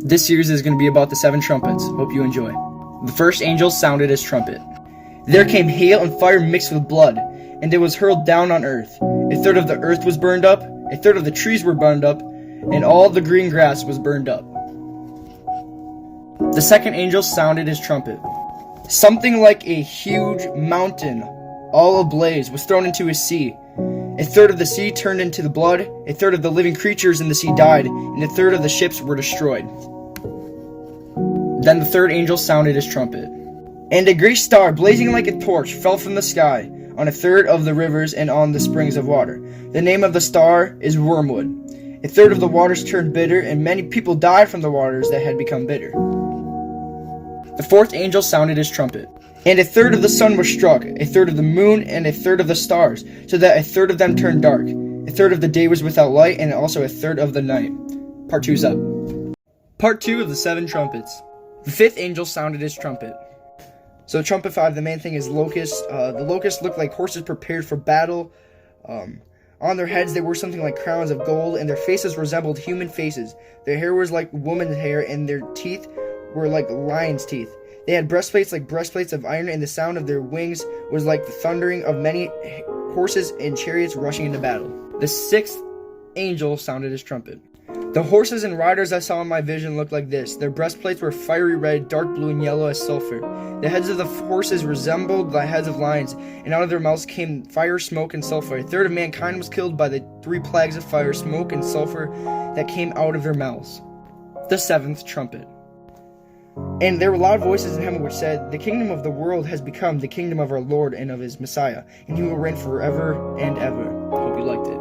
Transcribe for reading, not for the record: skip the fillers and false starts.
This series is going to be about the 7 trumpets. Hope you enjoy. The first angel sounded his trumpet. There came hail and fire mixed with blood, and it was hurled down on earth. A third of the earth was burned up, a third of the trees were burned up, and all the green grass was burned up. The second angel sounded his trumpet. Something like a huge mountain, all ablaze, was thrown into a sea. A third of the sea turned into the blood, a third of the living creatures in the sea died, and a third of the ships were destroyed. Then the third angel sounded his trumpet. And a great star, blazing like a torch, fell from the sky, on a third of the rivers and on the springs of water. The name of the star is Wormwood. A third of the waters turned bitter, and many people died from the waters that had become bitter. The fourth angel sounded his trumpet. And a third of the sun was struck, a third of the moon, and a third of the stars, so that a third of them turned dark. A third of the day was without light, and also a third of the night. Part 2's up. Part 2 of the 7 trumpets. The fifth angel sounded his trumpet. So trumpet 5, the main thing is locusts. The locusts looked like horses prepared for battle. On their heads they wore something like crowns of gold, and their faces resembled human faces. Their hair was like woman's hair, and their teeth were like lion's teeth. They had breastplates like breastplates of iron, and the sound of their wings was like the thundering of many horses and chariots rushing into battle. The sixth angel sounded his trumpet. The horses and riders I saw in my vision looked like this. Their breastplates were fiery red, dark blue, and yellow as sulfur. The heads of the horses resembled the heads of lions, and out of their mouths came fire, smoke, and sulfur. A third of mankind was killed by the 3 plagues of fire, smoke, and sulfur that came out of their mouths. The seventh trumpet. And there were loud voices in heaven which said, "The kingdom of the world has become the kingdom of our Lord and of his Messiah, and he will reign forever and ever." Hope you liked it.